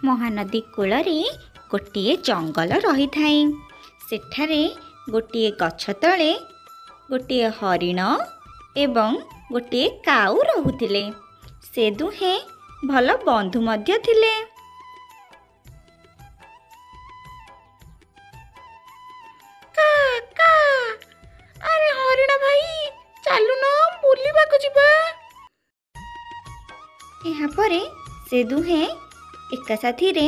महानदी कूଳରେ गोटे जंगल रही थाए। सेठारे गोटे गछ तले गोटे हरिण एवं गोटे काऊ रहुथिले। से दुहे भल बंधु मध्य थिले। अरे हरिण भाई चालू न बुलिबा को जिबा। यहाँ परे से दुहे एका साथी रे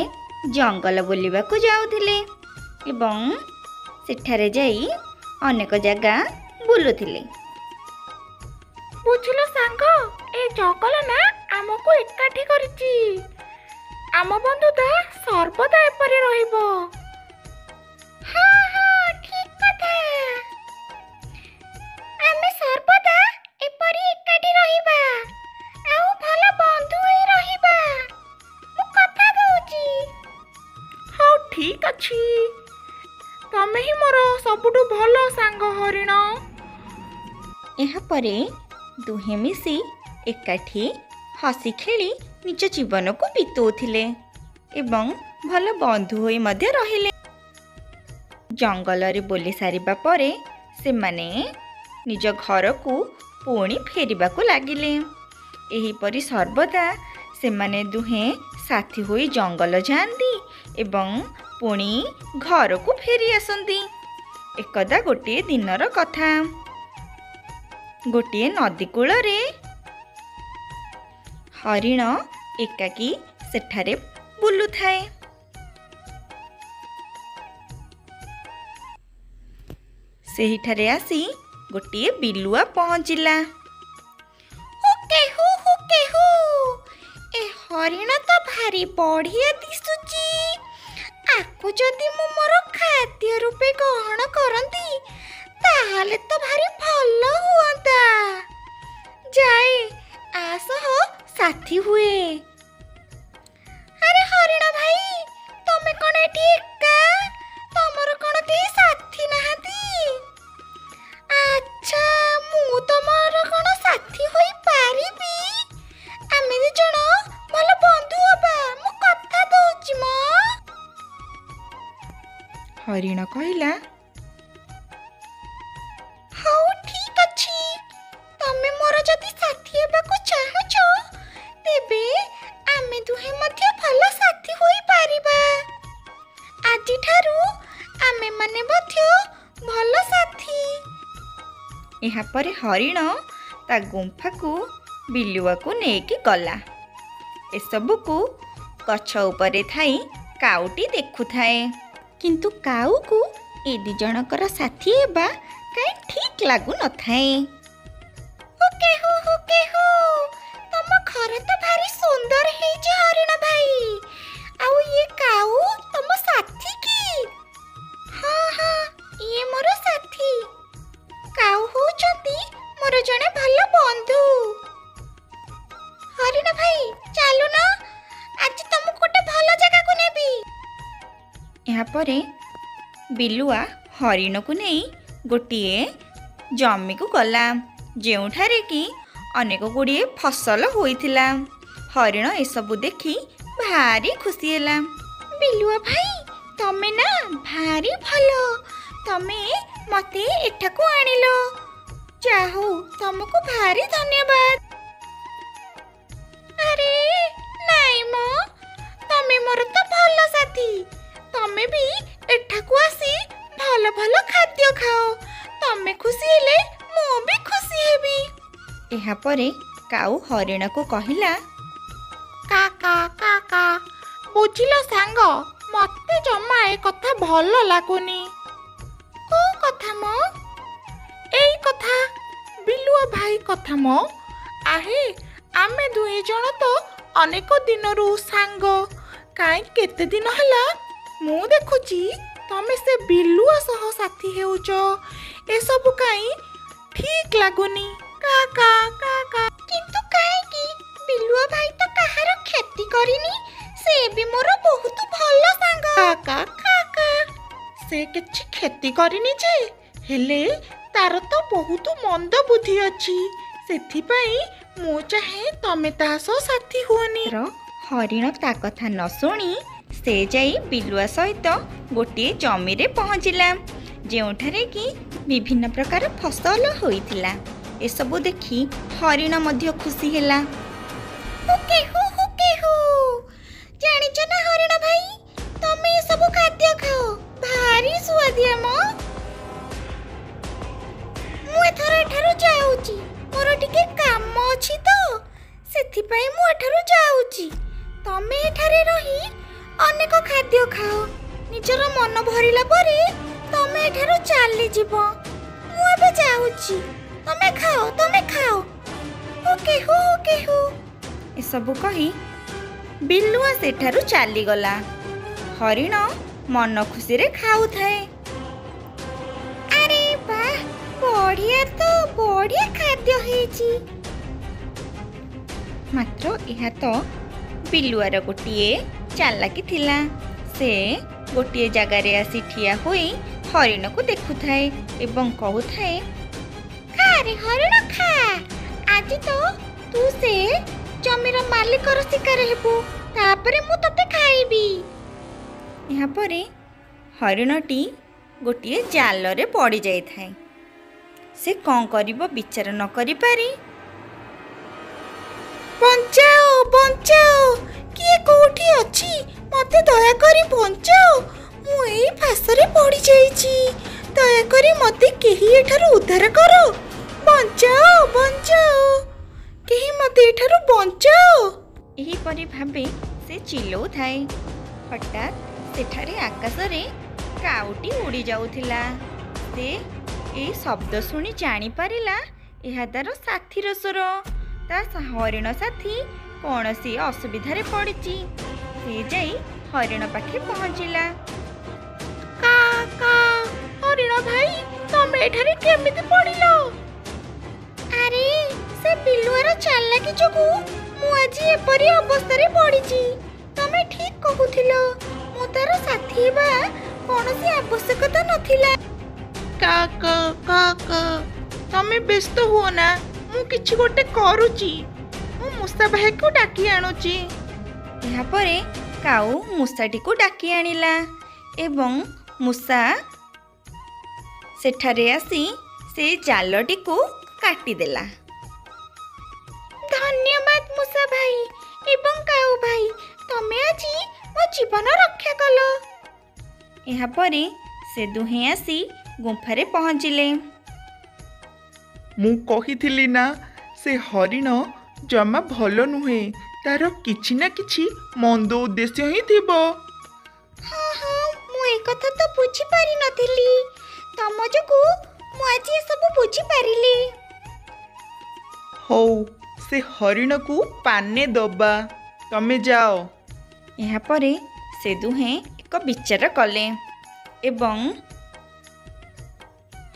जंगल बुलिबा को जाउथिले एवं सेठारे जाई अनेक जगह बुलुथिले। बुझिलो सांग, ए जंगल ना आमको एकाठी करिछि। आम बंधुता सर्वदा एपरि रहिबो। हाँ हाँ ठीक कथा। आमे सर्वदा एपरि एकाठी रहिबा आउ भल बंधु होई रहिबा। मु कथा दउछि। हौ ठीक अछि। तमे ही मोर सबुठु भलो सांग हरिण। यहाँ परे दुहे मिसी एकाठी हसी खेली निज जीवन को बितौथिले एवं भल बंधु होई मध्य रहिले। जंगल रे बोली सारिबा परे से माने निज घर को पुणी फेरिबा को लागिले। एही परी सर्वदा से माने दुहे साथी होई जंगल जांदी एवं पुणी घर को फेरी आसंदी। एकदा गोटे दिनर कथा। गोटे नदी कूल रे हरिण एकाकी सेठारे बुलु थाए। सेहिठारे आसी गोटे बिलुआ पहुँचिला। ए हरिण तो भारी बढ़िया दिसुची। आकु जदि मु मोर खाद्य रूपे ग्रहण करंती ताहाले तो भारी भल हुअंता। जाए आसह साथी हुए। अरे हरिण भाई तमे कोन एठी एका? तमर कोन केही साथी नाहांती? अच्छा मु तमर कोन साथी होई पारिबी? आमे दि जण भल बंधु हबा। मु कथा दउची म। हरिण कहिला, हौ ठीक अछि। तमे मोर जदि साथी हेबाकु चाहुछ तेबे आमे दुहे मध्य भल साथी होई पारिबा। आजि ठारू आमे माने मध्य भल साथी। यहाँ परे हरिण ता गुंफा को बिलुआ को नेकी गला। एसबु को गछ उपरे थाई काउटी देखु थाए। किंतु काऊ को ए दि जनकर साथी हेबा काई ठीक लागु न थाए। हुकेहु तम घर तो भारी सुंदर है जे हरिण भाई। आउ ये काऊ तम साथी की? हाँ हाँ ये मोर साथी। काऊ होचंती मोर जने भल बंधु। हरिण भाई चालू न आज तुमको गोटे भल जगह को नेबी। यहाँ परे बिलुआ हरिण को नहीं गोटिए जमी को गला जेउठारे कि अनेक गुड़िए फसल होइथिला। हरिण एसबु देखी भारी खुशी हैला। बिलुआ भाई तमे ना भारी भलो। तमे मते एठाको आनिलो। चाहो तुमको भारी धन्यवाद। अरे नाई मो तमे मोर तो भलो साथी। तमे भी एठाको आसी भलो भलो खाद्य खाओ। तमे खुशी हेले मु भी खुशी हेबी। यहाँ परे काऊ हरिण को कहिला, काका काका बुझिलो सांग मते जम्मा ए कथा भल लागुनी। को कथा मो? एई कथा बिलुआ भाई कथा मो। आहे आमे दुई जण तो अनेक दिनरू सांग। काई केते दिन हला मु देखुची तमे से बिलुआ सह साथी हेउच। ए सब काई ठीक लागुनी। काका काका किंतु काहे की बिलुआ भाई तो काहार क्षति करिनी। से भी मोर बहुत भल सांग। काका काका से किछि क्षति करिनी जे हेले तार तो बहुत मंद बुद्धि अछि। सेथि पई मु चाहे तमे ता सह साथी हुअनी। ହରିଣ ତା କଥା ନ ଶୁଣି ସେ ଯାଇ ବିଲୁଆ ସହିତ ଗୋଟିଏ ଜମିରେ ପହଞ୍ଚିଲା, ଯେଉଁଠାରେ କି ବିଭିନ୍ନ ପ୍ରକାର ଫସଲ ହୋଇଥିଲା। ଏସବୁ ଦେଖି ହରିଣ ମଧ୍ୟ ଖୁସି ହେଲା। ଜାଣିଛ ନା ହରିଣ ଭାଇ, ତମେ ଏସବୁ ଖାଦ୍ୟ ଖାଅ, ଭାରି ସୁଆଦିଆ ମ। ମୁଁ ଏଥର ଏଠାରୁ ଯାଉଛି, ମୋର ଟିକେ କାମ ଅଛି ତ, ସେଥିପାଇଁ ମୁଁ ଏଠାରୁ ଯାଉଛି। ତମେ ଏଠାରେ ରହି ଅନେକ ଖାଦ୍ୟ ଖାଅ, ନିଜର ମନ ଭରିଲା ପରେ ତମେ ଏଠାରୁ ଚାଲିଯିବ। ମୁଁ ଏବେ ଯାଉଛି, ତମେ ଖାଅ। ଓକେ ହୁ। ଏସବୁ କହି ବିଲୁଆ ସେଠାରୁ ଚାଲିଗଲା। ହରିଣ ମନ ଖୁସିରେ ଖାଉଥାଏ। ଆରେ ବାଃ, ବଢିଆ ଖାଦ୍ୟ ହେଇଛି। ମାତ୍ର ଏହା ତ ବିଲୁଆର ଗୋଟିଏ ଚାଲାକି ଥିଲା। ସେ ଗୋଟିଏ ଜାଗାରେ ଆସି ଠିଆ ହୋଇ ହରିଣକୁ ଦେଖୁଥାଏ ଏବଂ କହୁଥାଏ, ଖାରେ ହରିଣ ଖା, ଆଜି ତ ତୁ ସେ ଜମିର ମାଲିକର ଶିକାର ହେବୁ, ତାପରେ ମୁଁ ତତେ ଖାଇବି। ଏହାପରେ ହରିଣଟି ଗୋଟିଏ ଜାଲରେ ପଡ଼ି ଯାଇଥାଏ। ସେ କ'ଣ କରିବ ବିଚାର ନ କରିପାରି, ବଞ୍ଚାଅ, କିଏ କୋଉଠି ଅଛି, ମତେ ଦୟାକରି ବଞ୍ଚାଅ, ମୁଁ ଏଇ ଫାଶରେ ପଡ଼ି ଯାଇଛି, ଦୟାକରି ମତେ କେହି ଏଠାରୁ ଉଦ୍ଧାର କର, ବଞ୍ଚାଅ, କେହି ମତେ ଏଠାରୁ ବଞ୍ଚାଅ। ଏହିପରି ଭାବେ ସେ ଚିଲଉଥାଏ। ହଠାତ୍ ସେଠାରେ ଆକାଶରେ କାଉଟି ଉଡ଼ି ଯାଉଥିଲା। ସେ ଏଇ ଶବ୍ଦ ଶୁଣି ଜାଣିପାରିଲା ଏହା ତାର ସାଥୀର ସ୍ୱର। ତା ହରିଣ ସାଥୀ କୌଣସି ଅସୁବିଧାରେ ପଡ଼ିଛି। ସେ ଯାଇ ହରିଣ ପାଖେ ପହଞ୍ଚିଲା। ହରିଣ ଭାଇ, ତମେ ଏଠାରେ କେମିତି ପଡ଼ିଲ? ଆରେ ସେ ବିଲୁଆର ଚାଲାକି ଯୋଗୁଁ ମୁଁ ଆଜି ଏପରି ଅବସ୍ଥାରେ ପଡ଼ିଛି। ତମେ ଠିକ୍ କହୁଥିଲ, ମୁଁ ତାର ସାଥୀ ହେବା କୌଣସି ଆବଶ୍ୟକତା ନଥିଲା। ତମେ ବ୍ୟସ୍ତ ହୁଅ ନା, ମୁଁ କିଛି ଗୋଟେ କରୁଛି। ମୁଁ ମୂଷା ଭାଇକୁ ଡାକି ଆଣୁଛି। ଏହାପରେ କାଉ ମୂଷାଟିକୁ ଡାକି ଆଣିଲା ଏବଂ ମୂଷା ସେଠାରେ ଆସି ସେ ଜାଲଟିକୁ କାଟିଦେଲା। ଧନ୍ୟବାଦ ମୂଷା ଭାଇ ଏବଂ କାଉ ଭାଇ, ତମେ ଆଜି ମୋ ଜୀବନ ରକ୍ଷା କଲ। ଏହାପରେ ସେ ଦୁହେଁ ଆସି ଗୁମ୍ଫାରେ ପହଞ୍ଚିଲେ। ମୁଁ କହିଥିଲି ନା, ସେ ହରିଣ ଜମା ଭଲ ନୁହେଁ, ତାର କିଛି ନା କିଛି ମନ୍ଦ ଉଦ୍ଦେଶ୍ୟ ହିଁ ଥିବ। ହଁ, ମୁଁ ଏ କଥା ତ ବୁଝିପାରିନଥିଲି। ତମ ଯୋଗୁଁ ମୁଁ ଆଜି ଏସବୁ ବୁଝିପାରିଲି। ହଉ, ସେ ହରିଣକୁ ପାନେ ଦବା, ତମେ ଯାଅ। ଏହାପରେ ସେ ଦୁହେଁ ଏକ ବିଚାର କଲେ ଏବଂ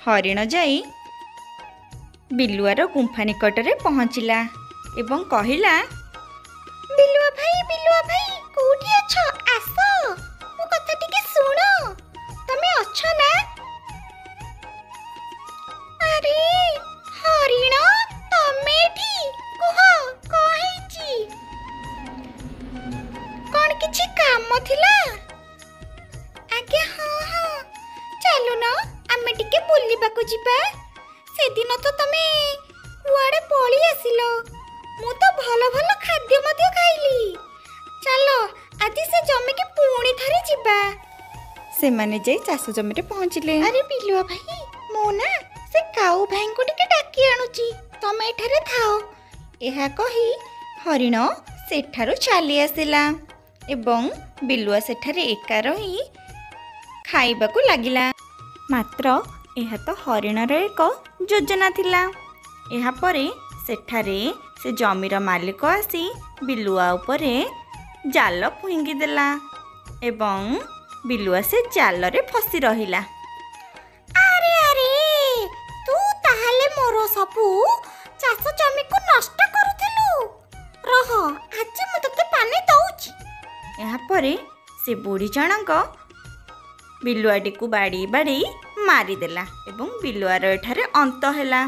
ହରିଣ ଯାଇ ବିଲୁଆର ଗୁମ୍ଫା ନିକଟରେ ପହଞ୍ଚିଲା ଏବଂ କହିଲା, ବିଲୁଆ ଭାଇ କୋଉଠି ଅଛ? ଆସ, ମୋ କଥା ଟିକେ ଶୁଣ, ତମେ ଅଛ ନା? ଆରେ ହରିଣ, ତମେ ଏଠି? କୁହ, କ'ଣ ହେଇଛି? କ'ଣ କିଛି କାମ ଥିଲା? ଆଜ୍ଞା ହଁ, ଚାଲୁନ ଆମେ ଟିକେ ବୁଲିବାକୁ ଯିବା। ସେଦିନ ତ ତମେ କୁଆଡ଼େ ପଳେଇ ଆସିଲ, ମୁଁ ତ ଭଲ ଖାଦ୍ୟ ମଧ୍ୟ ଖାଇଲି। ଚାଲ ଆଜି ସେ ଜମିକି ପୁଣି ଥରେ ଯିବା। ସେମାନେ ଯାଇ ଚାଷ ଜମିରେ ପହଞ୍ଚିଲେ। ଆରେ ବିଲୁଆ ଭାଇ, ମୁଁ ନା ସେ କାଉ ଭାଇଙ୍କୁ ଟିକେ ଡାକି ଆଣୁଛି, ତମେ ଏଠାରେ ଥାଅ। ଏହା କହି ହରିଣ ସେଠାରୁ ଚାଲି ଆସିଲା ଏବଂ ବିଲୁଆ ସେଠାରେ ଏକା ରହି ଖାଇବାକୁ ଲାଗିଲା। ମାତ୍ର ଏହା ତ ହରିଣର ଏକ ଯୋଜନା ଥିଲା। ଏହାପରେ ସେଠାରେ ସେ ଜମିର ମାଲିକ ଆସି ବିଲୁଆ ଉପରେ ଜାଲ ଫିଙ୍ଗିଦେଲା ଏବଂ ବିଲୁଆ ସେ ଜାଲରେ ଫସି ରହିଲା। ଆରେ ତୁ ତାହେଲେ ମୋର ସବୁ ଚାଷ ଜମିକୁ ନଷ୍ଟ କରୁଥିଲୁ। ରହ, ଆଜି ମୁଁ ତତେ ପାନେ ଦଉଛି। ଏହାପରେ ସେ ବୁଢ଼ୀ ଜଣଙ୍କ ବିଲୁଆଟିକୁ ବାଡ଼େଇ ମାରିଦେଲା ଏବଂ ବିଲୁଆର ଏଠାରେ ଅନ୍ତ ହେଲା।